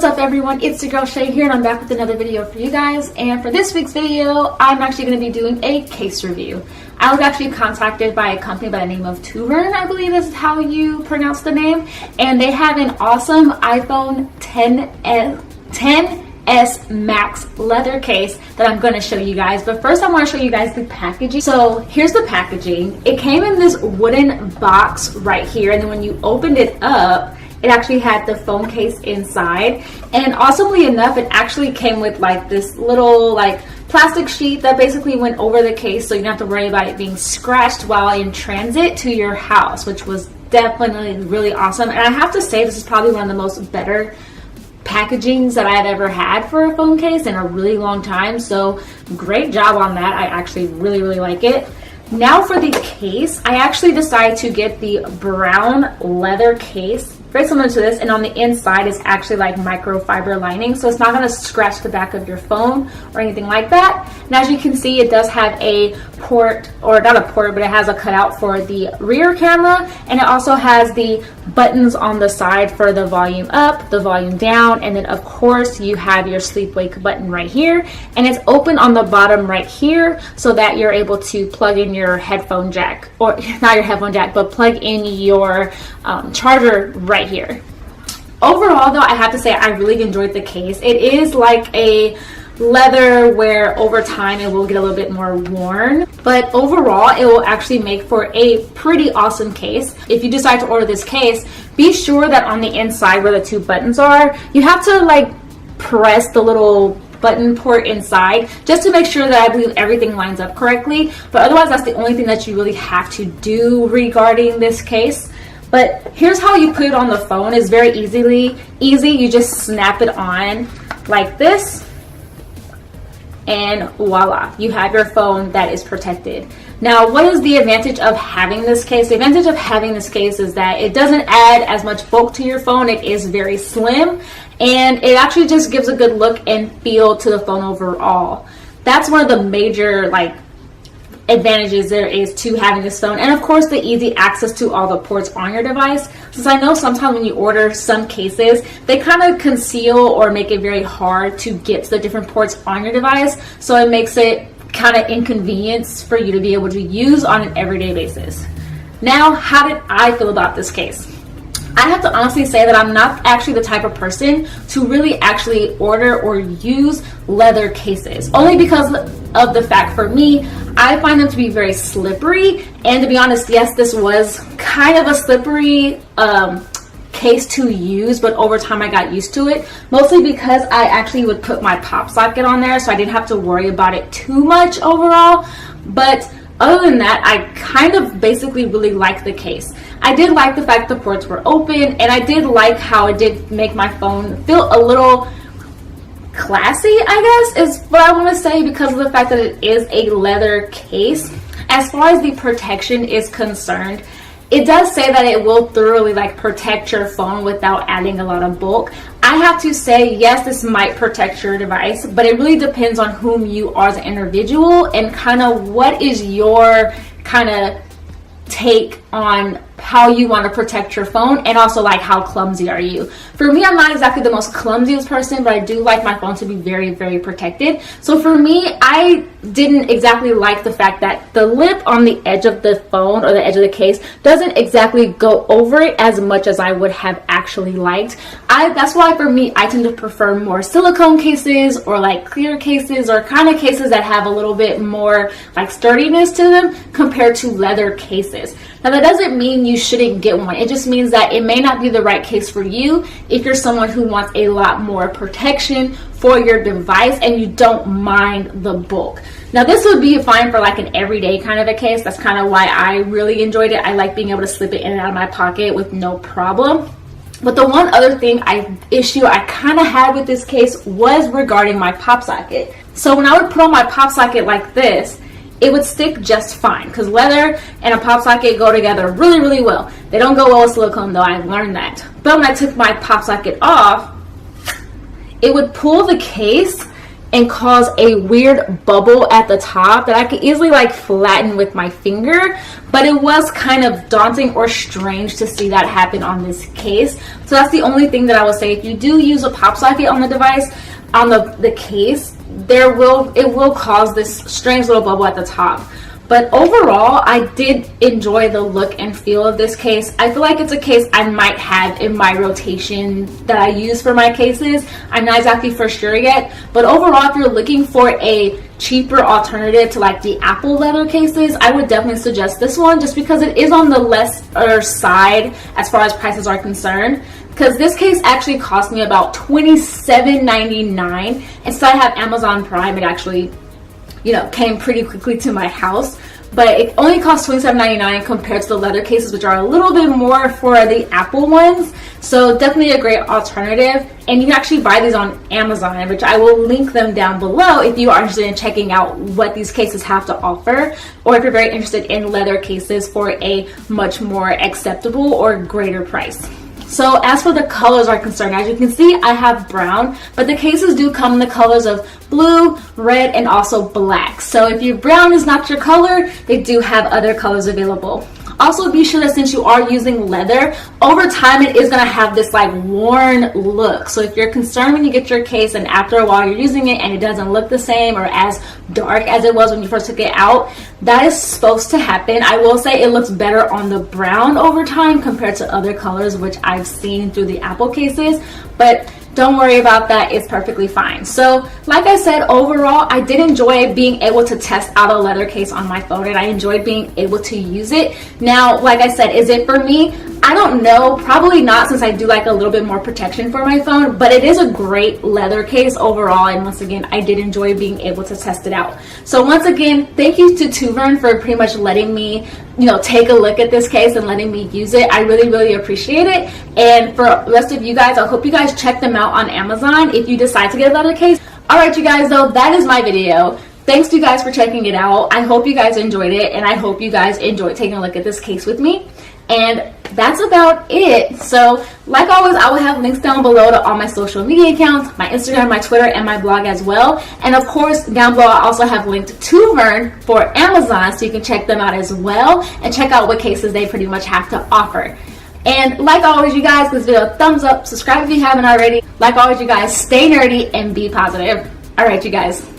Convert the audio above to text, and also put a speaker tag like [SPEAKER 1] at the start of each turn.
[SPEAKER 1] What's up everyone, it's your girl Shay here and I'm back with another video for you guys. And for this week's video, I'm actually going to be doing a case review. I was actually contacted by a company by the name of Toovren, I believe this is how you pronounce the name. And they have an awesome iPhone XS Max leather case that I'm going to show you guys. But first I want to show you guys the packaging. So here's the packaging. It came in this wooden box right here, and then when you opened it up, it actually had the phone case inside, and awesomely enough, it actually came with like this little like plastic sheet that basically went over the case, so you don't have to worry about it being scratched while in transit to your house, which was definitely really awesome. And I have to say, this is probably one of the most better packagings that I've ever had for a phone case in a really long time. So great job on that. I actually really like it. Now for the case, I actually decided to get the brown leather case, very similar to this, and on the inside is actually like microfiber lining, so it's not going to scratch the back of your phone or anything like that. And as you can see, it does have a port, or not a port, but it has a cutout for the rear camera, and it also has the buttons on the side for the volume up, the volume down, and then of course you have your sleep wake button right here, and it's open on the bottom right here so that you're able to plug in your headphone jack, or not your headphone jack, but plug in your charger right here. Overall though, I have to say I really enjoyed the case. It is like a leather where over time it will get a little bit more worn, but overall it will actually make for a pretty awesome case. If you decide to order this case, be sure that on the inside where the two buttons are, you have to like press the little button port inside just to make sure that I believe everything lines up correctly. But otherwise, that's the only thing that you really have to do regarding this case. But here's how you put it on the phone. It's very easy. You just snap it on like this, and voila, you have your phone that is protected. Now, what is the advantage of having this case? The advantage of having this case is that it doesn't add as much bulk to your phone. It is very slim, and it actually just gives a good look and feel to the phone overall. That's one of the major like advantages there is to having this phone, and of course the easy access to all the ports on your device, since I know sometimes when you order some cases, they kind of conceal or make it very hard to get to the different ports on your device, so it makes it kind of inconvenience for you to be able to use on an everyday basis. Now, how did I feel about this case? I have to honestly say that I'm not actually the type of person to really actually order or use leather cases, only because of the fact, for me, I find them to be very slippery. And to be honest, yes, this was kind of a slippery case to use, but over time I got used to it, mostly because I actually would put my pop socket on there, so I didn't have to worry about it too much overall. But other than that, I kind of basically really liked the case. I did like the fact the ports were open, and I did like how it did make my phone feel a little classy, I guess is what I want to say, because of the fact that it is a leather case. As far as the protection is concerned, it does say that it will thoroughly like protect your phone without adding a lot of bulk. I have to say, yes, this might protect your device, but it really depends on whom you are as an individual and kind of what is your kind of take on how you want to protect your phone, and also like how clumsy are you. For me, I'm not exactly the most clumsiest person, but I do like my phone to be very protected. So for me, I didn't exactly like the fact that the lip on the edge of the phone or the edge of the case doesn't exactly go over it as much as I would have actually liked. That's why for me, I tend to prefer more silicone cases or like clear cases, or kind of cases that have a little bit more like sturdiness to them compared to leather cases. Now, that doesn't mean you shouldn't get one. It just means that it may not be the right case for you if you're someone who wants a lot more protection for your device and you don't mind the bulk. Now, this would be fine for like an everyday kind of a case. That's kind of why I really enjoyed it. I like being able to slip it in and out of my pocket with no problem. But the one other issue I kind of had with this case was regarding my pop socket. So when I would put on my pop socket like this, it would stick just fine, because leather and a pop socket go together really well. They don't go well with silicone though, I've learned that. But when I took my pop socket off, it would pull the case and cause a weird bubble at the top that I could easily like flatten with my finger, but it was kind of daunting or strange to see that happen on this case. So that's the only thing that I would say. If you do use a pop socket on the device, on the case, it will cause this strange little bubble at the top. But overall, I did enjoy the look and feel of this case. I feel like it's a case I might have in my rotation that I use for my cases. I'm not exactly for sure yet, but overall, if you're looking for a cheaper alternative to like the Apple leather cases, I would definitely suggest this one, just because it is on the lesser side as far as prices are concerned. Because this case actually cost me about $27.99. And so I have Amazon Prime, it actually, you know, came pretty quickly to my house, but it only costs $27.99 compared to the leather cases, which are a little bit more for the Apple ones. So definitely a great alternative, and you can actually buy these on Amazon, which I will link them down below if you are interested in checking out what these cases have to offer, or if you're very interested in leather cases for a much more acceptable or greater price. So as for the colors are concerned, as you can see, I have brown, but the cases do come in the colors of blue, red, and also black. So if your brown is not your color, they do have other colors available. Also, be sure that since you are using leather, over time it is going to have this like worn look. So if you're concerned when you get your case and after a while you're using it and it doesn't look the same or as dark as it was when you first took it out, that is supposed to happen. I will say it looks better on the brown over time compared to other colors, which I've seen through the Apple cases, but don't worry about that, it's perfectly fine. So like I said, overall I did enjoy being able to test out a leather case on my phone, and I enjoyed being able to use it. Now, like I said, is it for me? I don't know, probably not, since I do like a little bit more protection for my phone, but it is a great leather case overall, and once again I did enjoy being able to test it out. So once again, thank you to Toovren for pretty much letting me, you know, take a look at this case and letting me use it. I really appreciate it. And for the rest of you guys, I hope you guys check them out on Amazon if you decide to get a leather case. Alright you guys, though, that is my video. Thanks to you guys for checking it out. I hope you guys enjoyed it, and I hope you guys enjoyed taking a look at this case with me. And that's about it. So like always, I will have links down below to all my social media accounts, my Instagram, my Twitter, and my blog as well. And of course, down below I also have linked Toovren for Amazon, so you can check them out as well and check out what cases they pretty much have to offer. And like always, you guys, give this video a thumbs up, subscribe if you haven't already. Like always, you guys, stay nerdy and be positive. Alright you guys.